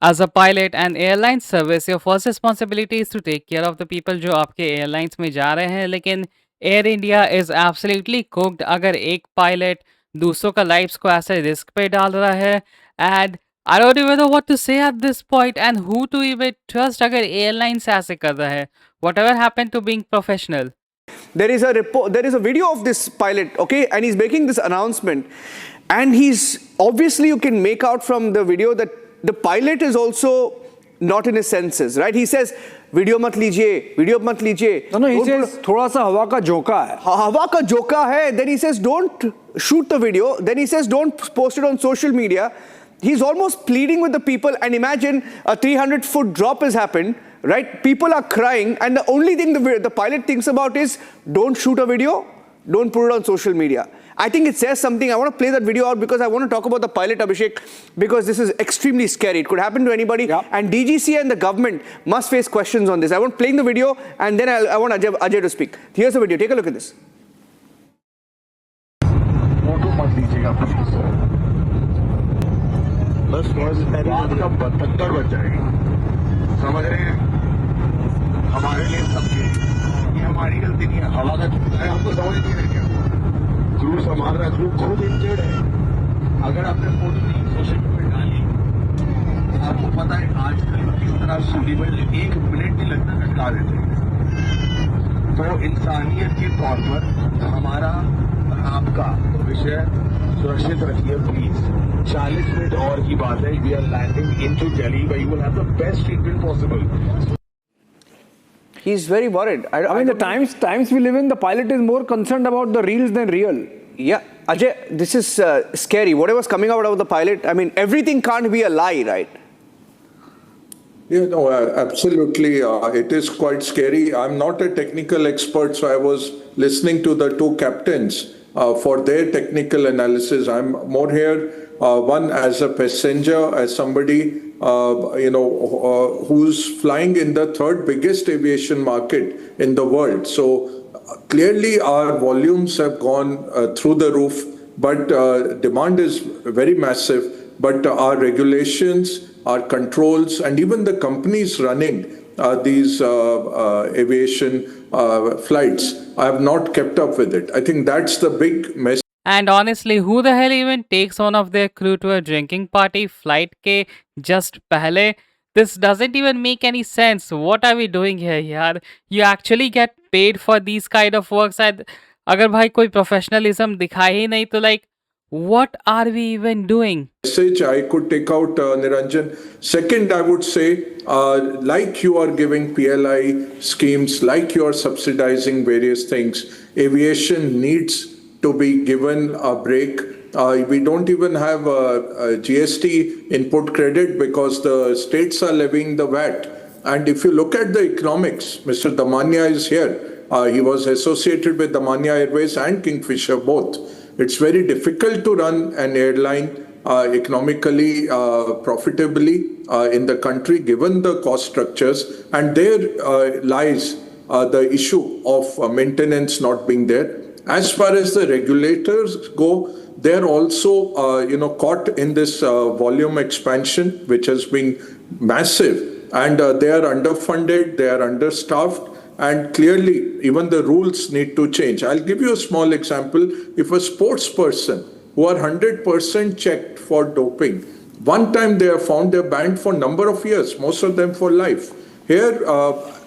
As a pilot and airline service, your first responsibility is to take care of the people जो आपके airlines में जा रहे हैं. लेकिन Air India is absolutely cooked अगर एक pilot दूसरों का lives को ऐसे risk पे डाल रहा है. And I don't even know what to say at this point and who to even trust अगर airlines ऐसे कर रहा है. Whatever happened to being professional? There is a report, there is a video of this pilot, okay, and he's making this announcement, and he's obviously, you can make out from the video that the pilot is also not in his senses, right? He says, video mat lijiye, video mat lijiye. No, he says thoda sa hawa ka jhoka hai. Hawa ka jhoka hai. Then he says, don't shoot the video. Then he says, don't post it on social media. He's almost pleading with the people, and imagine a 300-foot drop has happened, right? People are crying, and the only thing the pilot thinks about is, don't shoot a video, don't put it on social media. I think it says something. I want to play that video out because I want to talk about the pilot, Abhishek, because this is extremely scary. It could happen to anybody. Yeah. And DGC and the government must face questions on this. I want playing the video, and then I want Ajay to speak. Here's the video. Take a look at this. बस बात का 72 बज जाएगी, समझ रहे हैं? हमारे लिए सबके ये हमारी गलती नहीं है. हवा का चुकता है, हमको समझ नहीं है क्या? क्रू संभाल रहा है, क्रू खुद इंजर्ड है. अगर आपने फोटो नहीं सोशल मीडिया डाली, आपको पता है आजकल किस तरह सूलीबल 1 मिनट नहीं लगता कटका देते हैं. तो इंसानियत के तौर पर हमारा आपका विषय सुरक्षित रखिए प्लीज. 40 मिनट और की बात है. We are landing into Delhi where you will have the best treatment possible. He's very worried. I mean, the times we live in, the pilot is more concerned about the reels than real. Yeah, Ajay, this is scary. Whatever's coming out of the pilot, I mean, everything can't be a lie, right? Yeah, no, absolutely. It is quite scary. I'm not a technical expert, so I was listening to the two captains for their technical analysis. I'm more here, one as a passenger, as somebody who's flying in the third biggest aviation market in the world. So clearly our volumes have gone through the roof, but demand is very massive. But our regulations, our controls, and even the companies running these aviation flights have not kept up with it. I think that's the big message. And honestly, who the hell even takes one of their crew to a drinking party flight ke just pehle? This doesn't even make any sense. What are we doing here, yaar? You actually get paid for these kind of works. And agar bhai koi professionalism dikhai hi nahi, to like, what are we even doing? Message I could take out, Niranjan. Second, I would say, like you are giving PLI schemes, like you are subsidizing various things, aviation needs to be given a break. We don't even have a GST input credit because the states are levying the VAT. And if you look at the economics, Mr. Damania is here. He was associated with Damania Airways and Kingfisher both. It's very difficult to run an airline economically, profitably in the country, given the cost structures. And there lies the issue of maintenance not being there. As far as the regulators go, they're also caught in this volume expansion, which has been massive. And they are underfunded, they are understaffed. And clearly, even the rules need to change. I'll give you a small example. If a sports person who are 100% checked for doping, one time they are found, they're banned for a number of years, most of them for life. Here,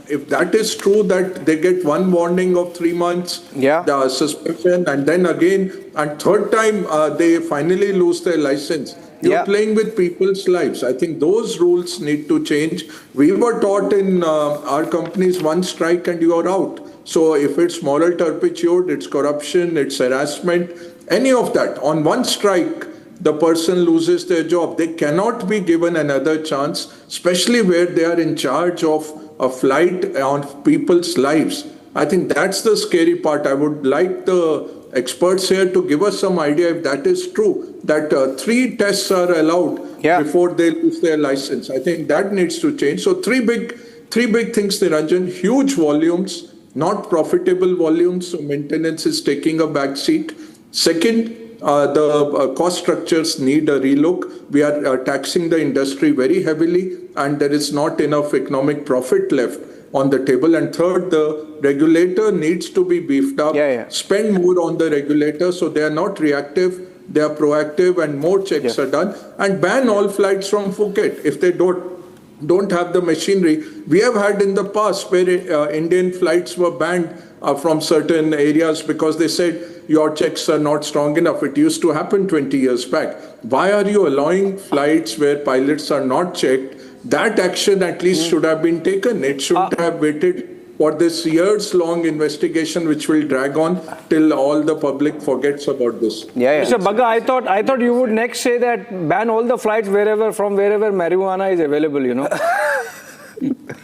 if that is true, that they get one warning of 3 months, the suspension, and then again, and third time they finally lose their license. You're playing with people's lives. I think those rules need to change. We were taught in our companies, one strike and you are out. So if it's moral turpitude, it's corruption, it's harassment, any of that, on one strike, the person loses their job. They cannot be given another chance, especially where they are in charge of a flight on people's lives. I think that's the scary part. I would like the experts here to give us some idea if that is true, that 3 tests are allowed before they lose their license. I think that needs to change. So three big things, Niranjan. Huge volumes, not profitable volumes, so maintenance is taking a back seat. Second, the cost structures need a relook. We are taxing the industry very heavily, and there is not enough economic profit left on the table. And third, the regulator needs to be beefed up. Spend more on the regulator so they are not reactive, they are proactive, and more checks are done. And ban all flights from Phuket if they don't have the machinery. We have had in the past where Indian flights were banned from certain areas because they said your checks are not strong enough. It used to happen 20 years back. Why are you allowing flights where pilots are not checked? That action at least should have been taken. It shouldn't have waited for this years-long investigation, which will drag on till all the public forgets about this. Mr. Bagga, I thought you would next say that ban all the flights from wherever marijuana is available, you know.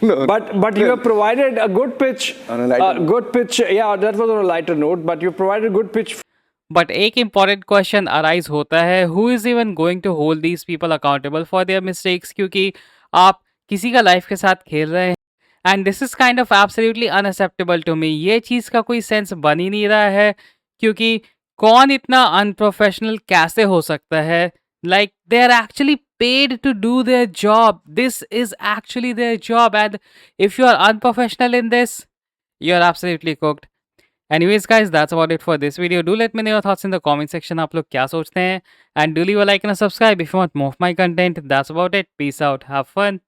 No, but you have provided a good pitch. On a lighter note. Good pitch. Yeah, that was on a lighter note. But you provided good pitch. But एक important question arise होता है, who is even going to hold these people accountable for their mistakes, क्योंकि आप किसी का life के साथ खेल रहे हैं and this is kind of absolutely unacceptable to me. ये चीज़ का कोई सेंस बन ही नहीं रहा है, क्योंकि कौन इतना अनप्रोफेशनल कैसे हो सकता है? Like they are actually paid to do their job. This is actually their job, and if you are unprofessional in this, you're absolutely cooked. Anyways guys, that's about it for this video. Do let me know your thoughts in the comment section. आप लोग क्या सोचते हैं? And do leave a like and a subscribe if you want more of my content. That's about it. Peace out. Have fun.